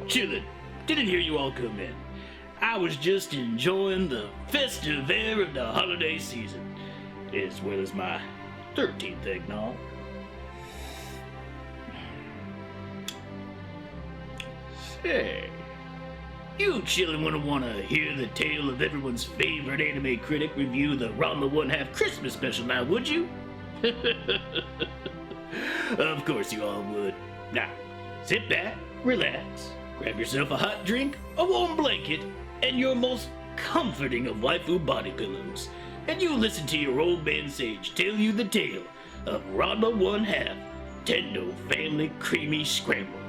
Chillin'. Didn't hear you all come in. I was just enjoying the festive air of the holiday season, as well as my 13th eggnog. Say, you chillin' wanna hear the tale of everyone's favorite anime critic review the Ranma 1/2 Christmas special now, would you? Of course you all would. Now, sit back, relax, grab yourself a hot drink, a warm blanket, and your most comforting of waifu body pillows, and you listen to your old man Sage tell you the tale of Ranma 1/2 Tendo Family Creamy Scramble.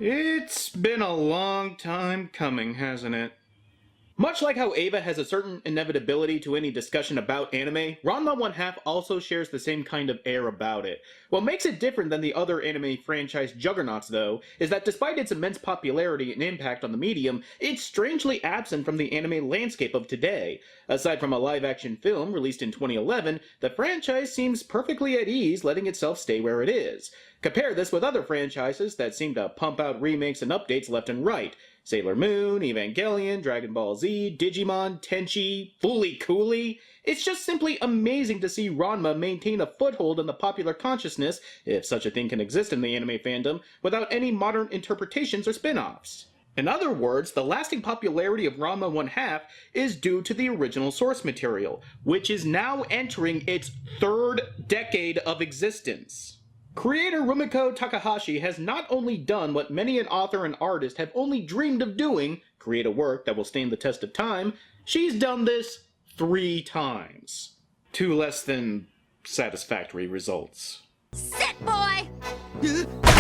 It's been a long time coming, hasn't it? Much like how Eva has a certain inevitability to any discussion about anime, Ranma 1/2 also shares the same kind of air about it. What makes it different than the other anime franchise juggernauts, though, is that despite its immense popularity and impact on the medium, it's strangely absent from the anime landscape of today. Aside from a live-action film released in 2011, the franchise seems perfectly at ease letting itself stay where it is. Compare this with other franchises that seem to pump out remakes and updates left and right. Sailor Moon, Evangelion, Dragon Ball Z, Digimon, Tenchi, Fooly Cooly. It's just simply amazing to see Ranma maintain a foothold in the popular consciousness, if such a thing can exist in the anime fandom, without any modern interpretations or spin-offs. In other words, the lasting popularity of Ranma 1/2 is due to the original source material, which is now entering its 3rd decade of existence. Creator Rumiko Takahashi has not only done what many an author and artist have only dreamed of doing, create a work that will stand the test of time, she's done this 3 times. 2 less than satisfactory results. Sit, boy! Sit, boy!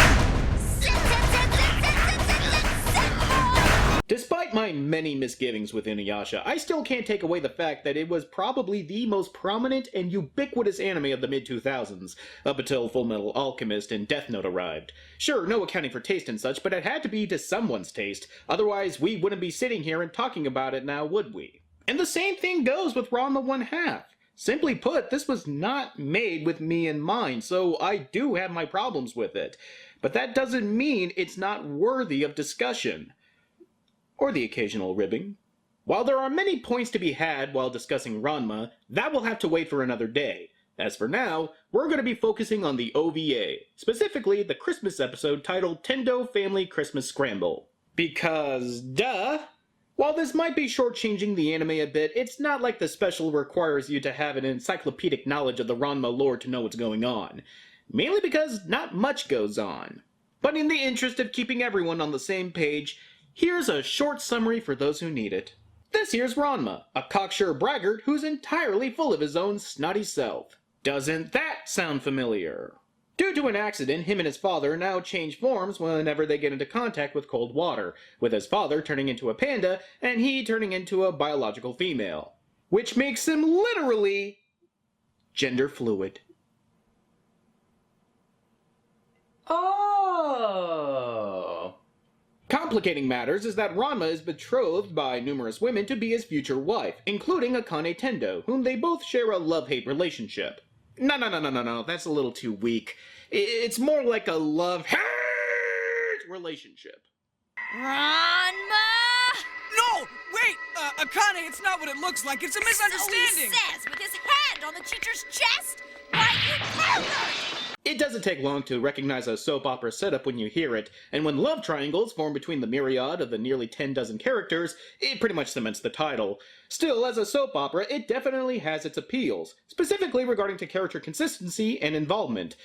Despite my many misgivings with Inuyasha, I still can't take away the fact that it was probably the most prominent and ubiquitous anime of the mid-2000s, up until Fullmetal Alchemist and Death Note arrived. Sure, no accounting for taste and such, but it had to be to someone's taste, otherwise we wouldn't be sitting here and talking about it now, would we? And the same thing goes with Ranma 1/2. Simply put, this was not made with me in mind, so I do have my problems with it. But that doesn't mean it's not worthy of discussion. Or the occasional ribbing. While there are many points to be had while discussing Ranma, that will have to wait for another day. As for now, we're going to be focusing on the OVA, specifically the Christmas episode titled Tendo Family Christmas Scramble. Because, duh! While this might be shortchanging the anime a bit, it's not like the special requires you to have an encyclopedic knowledge of the Ranma lore to know what's going on. Mainly because not much goes on. But in the interest of keeping everyone on the same page, here's a short summary for those who need it. This here's Ranma, a cocksure braggart who's entirely full of his own snotty self. Doesn't that sound familiar? Due to an accident, him and his father now change forms whenever they get into contact with cold water, with his father turning into a panda and he turning into a biological female. Which makes him literally gender fluid. Oh. Complicating matters is that Ranma is betrothed by numerous women to be his future wife, including Akane Tendo, whom they both share a love-hate relationship. No, that's a little too weak. It's more like a love-hate relationship. Ranma! No! Wait! Akane, it's not what it looks like. It's a misunderstanding! So he says with his hand on the teacher's chest? Why, you pervert! It doesn't take long to recognize a soap opera setup when you hear it, and when love triangles form between the myriad of the nearly 10 dozen characters, it pretty much cements the title. Still, as a soap opera, it definitely has its appeals, specifically regarding to character consistency and involvement.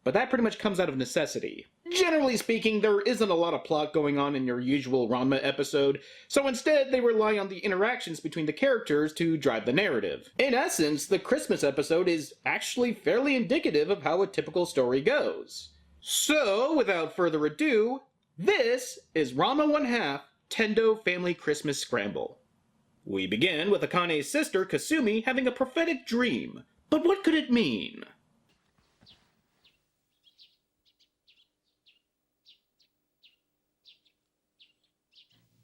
But that pretty much comes out of necessity. Generally speaking, there isn't a lot of plot going on in your usual Ranma episode, so instead they rely on the interactions between the characters to drive the narrative. In essence, the Christmas episode is actually fairly indicative of how a typical story goes. So, without further ado, this is Ranma 1/2 Tendo Family Christmas Scramble. We begin with Akane's sister, Kasumi, having a prophetic dream. But what could it mean?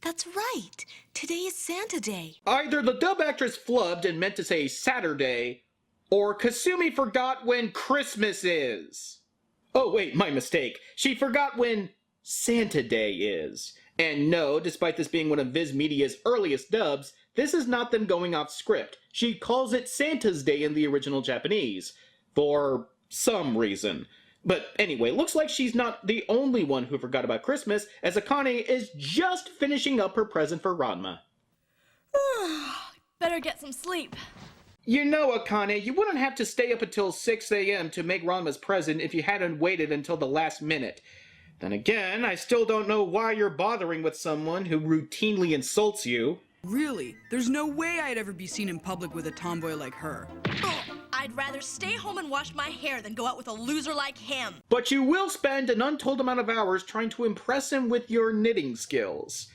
The That's right. Today is Santa Day. Either the dub actress flubbed and meant to say Saturday, or Kasumi forgot when Christmas is. Oh wait, my mistake. She forgot when Santa Day is. And no, despite this being one of Viz Media's earliest dubs, this is not them going off script. She calls it Santa's Day in the original Japanese. For some reason. But anyway, looks like she's not the only one who forgot about Christmas, as Akane is just finishing up her present for Ranma. Better get some sleep. You know, Akane, you wouldn't have to stay up until 6 a.m. to make Ranma's present if you hadn't waited until the last minute. Then again, I still don't know why you're bothering with someone who routinely insults you. Really? There's no way I'd ever be seen in public with a tomboy like her. I'd rather stay home and wash my hair than go out with a loser like him. But you will spend an untold amount of hours trying to impress him with your knitting skills.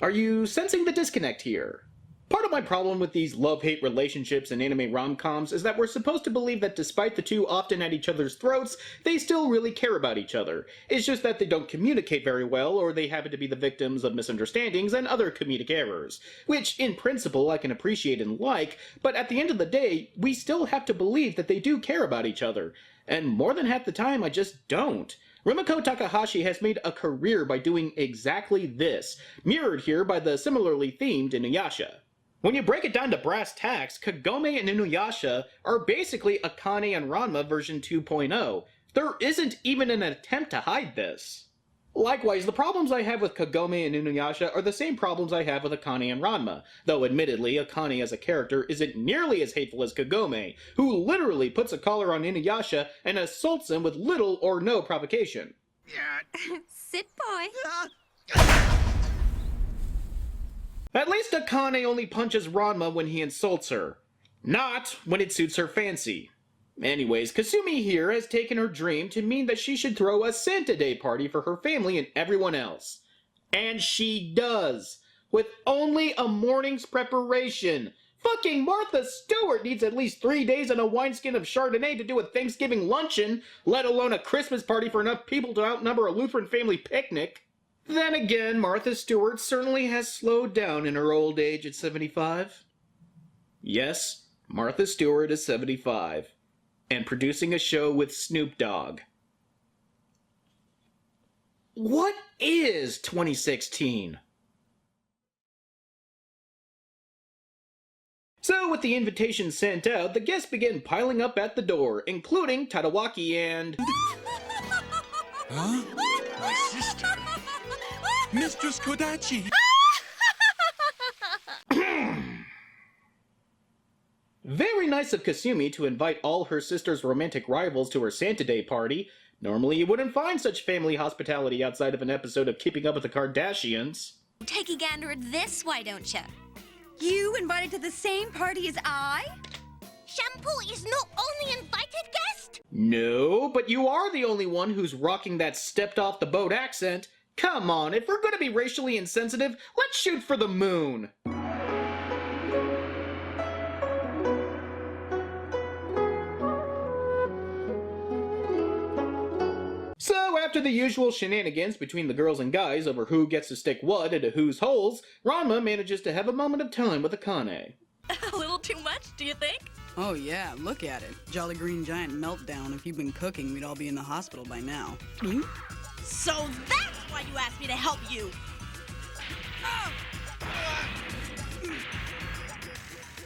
Are you sensing the disconnect here? Part of my problem with these love-hate relationships in anime rom-coms is that we're supposed to believe that despite the two often at each other's throats, they still really care about each other. It's just that they don't communicate very well, or they happen to be the victims of misunderstandings and other comedic errors. Which, in principle, I can appreciate and like, but at the end of the day, we still have to believe that they do care about each other. And more than half the time, I just don't. Rumiko Takahashi has made a career by doing exactly this, mirrored here by the similarly themed Inuyasha. When you break it down to brass tacks, Kagome and Inuyasha are basically Akane and Ranma version 2.0. There isn't even an attempt to hide this. Likewise, the problems I have with Kagome and Inuyasha are the same problems I have with Akane and Ranma, though admittedly, Akane as a character isn't nearly as hateful as Kagome, who literally puts a collar on Inuyasha and assaults him with little or no provocation. Sit, boy. At least Akane only punches Ranma when he insults her, not when it suits her fancy. Anyways, Kasumi here has taken her dream to mean that she should throw a Santa Day party for her family and everyone else. And she does, with only a morning's preparation. Fucking Martha Stewart needs at least 3 days and a wineskin of Chardonnay to do a Thanksgiving luncheon, let alone a Christmas party for enough people to outnumber a Lutheran family picnic. Then again, Martha Stewart certainly has slowed down in her old age at 75. Yes, Martha Stewart is 75, and producing a show with Snoop Dogg. What is 2016? So, with the invitation sent out, the guests begin piling up at the door, including Tadawaki and... Huh? My sister. Mistress Kodachi! Very nice of Kasumi to invite all her sister's romantic rivals to her Santa Day party. Normally you wouldn't find such family hospitality outside of an episode of Keeping Up with the Kardashians. Take a gander at this, why don't you? You invited to the same party as I? Shampoo is not only invited guest. No, but you are the only one who's rocking that stepped-off-the-boat accent. Come on, if we're gonna be racially insensitive, let's shoot for the moon! So, after the usual shenanigans between the girls and guys over who gets to stick what into whose holes, Ranma manages to have a moment of time with Akane. A little too much, do you think? Oh yeah, look at it. Jolly Green Giant meltdown. If you'd been cooking, we'd all be in the hospital by now. So that's why you asked me to help you.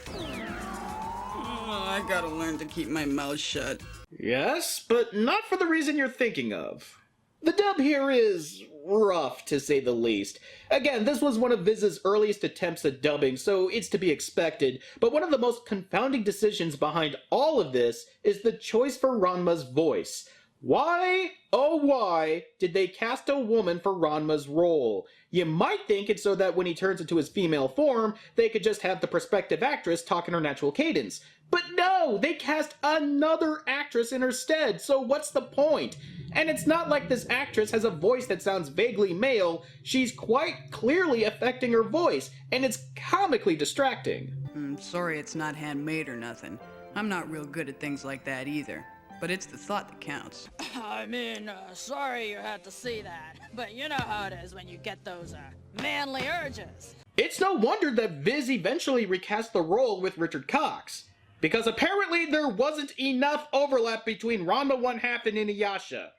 Oh, I gotta learn to keep my mouth shut. Yes, but not for the reason you're thinking of. The dub here is rough, to say the least. Again, this was one of Viz's earliest attempts at dubbing, so it's to be expected, but one of the most confounding decisions behind all of this is the choice for Ranma's voice. Why, oh why, did they cast a woman for Ranma's role? You might think it's so that when he turns into his female form, they could just have the prospective actress talk in her natural cadence. But no, they cast another actress in her stead, so what's the point? And it's not like this actress has a voice that sounds vaguely male, she's quite clearly affecting her voice, and it's comically distracting. Sorry it's not handmade or nothing. I'm not real good at things like that either. but it's the thought that counts. I mean, sorry you had to see that, but you know how it is when you get those, manly urges. It's no wonder that Viz eventually recast the role with Richard Cox, because apparently there wasn't enough overlap between Ranma one half and Inuyasha.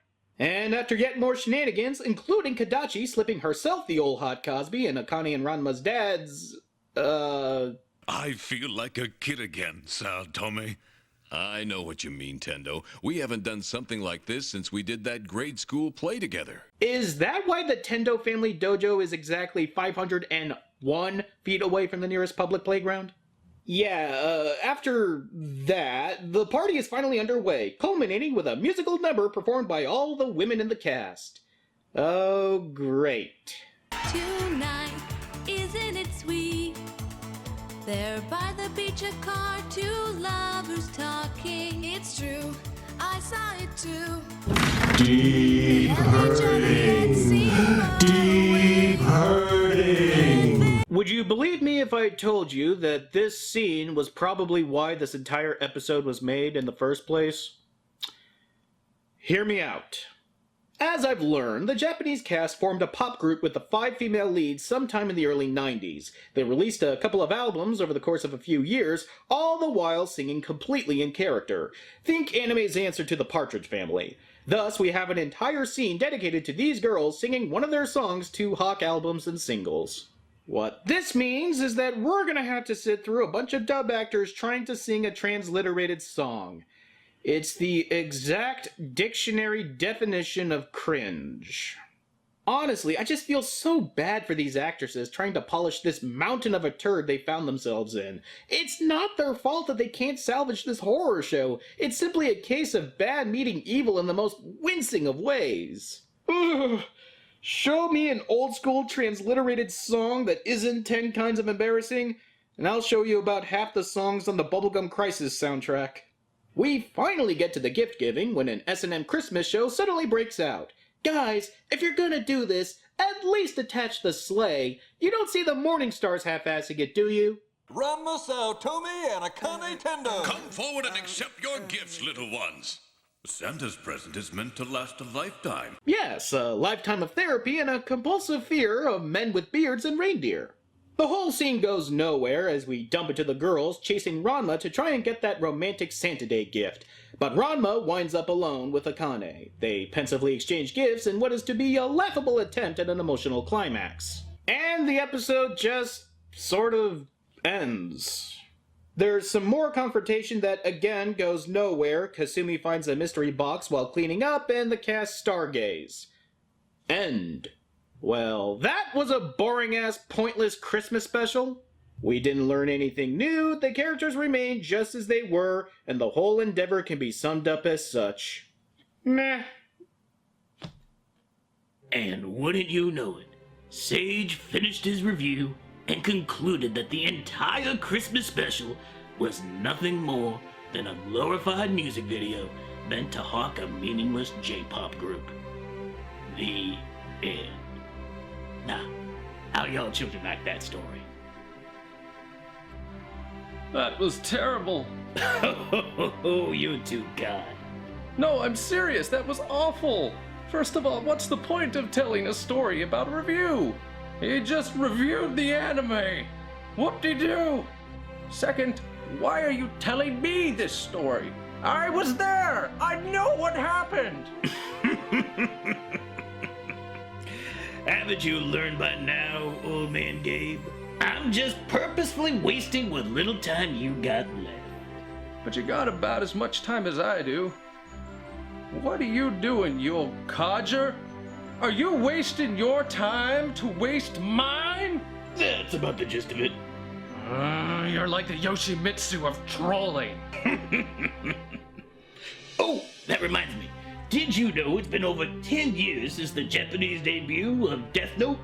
And after yet more shenanigans, including Kadachi slipping herself the old hot Cosby and Akane and Ranma's dad's, I feel like a kid again, Saotome. I know what you mean, Tendo. We haven't done something like this since we did that grade school play together. Is that why the Tendo family dojo is exactly 501 feet away from the nearest public playground? Yeah, after that, the party is finally underway, culminating with a musical number performed by all the women in the cast. Oh, great. Tonight, isn't it sweet? There by the beach, a car, two lovers talking. It's true, I saw it too. Deep hurting. Deep hurting. Would you believe me if I told you that this scene was probably why this entire episode was made in the first place? Hear me out. As I've learned, the Japanese cast formed a pop group with the 5 female leads sometime in the early 90s. They released a couple of albums over the course of a few years, all the while singing completely in character. Think anime's answer to the Partridge Family. Thus, we have an entire scene dedicated to these girls singing one of their songs to Hawk albums and singles. What this means is that we're gonna have to sit through a bunch of dub actors trying to sing a transliterated song. It's the exact dictionary definition of cringe. Honestly, I just feel so bad for these actresses trying to polish this mountain of a turd they found themselves in. It's not their fault that they can't salvage this horror show. It's simply a case of bad meeting evil in the most wincing of ways. Ugh. Show me an old-school transliterated song that isn't 10 kinds of embarrassing, and I'll show you about half the songs on the Bubblegum Crisis soundtrack. We finally get to the gift giving when an S&M Christmas show suddenly breaks out. Guys, if you're gonna do this, at least attach the sleigh. You don't see the Morning Stars half-assing it, do you? Ranma, Saotome, and Akane Tendo. Come forward and accept your gifts, little ones. Santa's present is meant to last a lifetime. Yes, a lifetime of therapy and a compulsive fear of men with beards and reindeer. The whole scene goes nowhere as we dump it to the girls chasing Ranma to try and get that romantic Santa Day gift. But Ranma winds up alone with Akane. They pensively exchange gifts in what is to be a laughable attempt at an emotional climax. And the episode just sort of ends. There's some more confrontation that again goes nowhere. Kasumi finds a mystery box while cleaning up and the cast stargaze. End. Well, that was a boring-ass, pointless Christmas special. We didn't learn anything new, the characters remained just as they were, and the whole endeavor can be summed up as such. Meh. And wouldn't you know it, Sage finished his review and concluded that the entire Christmas special was nothing more than a glorified music video meant to hawk a meaningless J-pop group. The end. Now, how y'all children like that story? That was terrible. Oh, you're too kind. No, I'm serious. That was awful. First of all, what's the point of telling a story about a review? He just reviewed the anime. Whoop-de-doo. Second, why are you telling me this story? I was there. I know what happened. Haven't you learned by now, old man Gabe? I'm just purposefully wasting what little time you got left. But you got about as much time as I do. What are you doing, you old codger? Are you wasting your time to waste mine? That's about the gist of it. You're like the Yoshimitsu of trolling. Oh, that reminds me. Did you know it's been over 10 years since the Japanese debut of Death Note?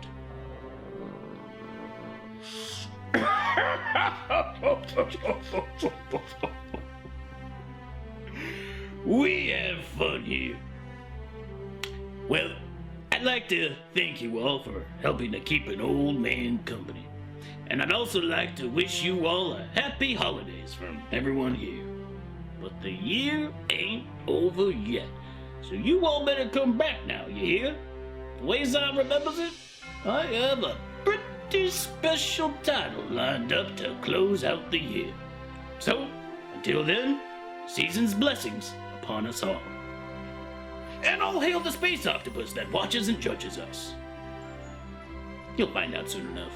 We have fun here. Well, I'd like to thank you all for helping to keep an old man company. And I'd also like to wish you all a happy holidays from everyone here. but the year ain't over yet. So you all better come back now, you hear? The way Zon remembers it, I have a pretty special title lined up to close out the year. So, until then, season's blessings upon us all. And all hail the space octopus that watches and judges us. You'll find out soon enough.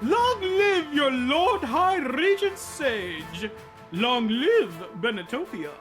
Long live your Lord High Regent Sage! Long live Benetopia!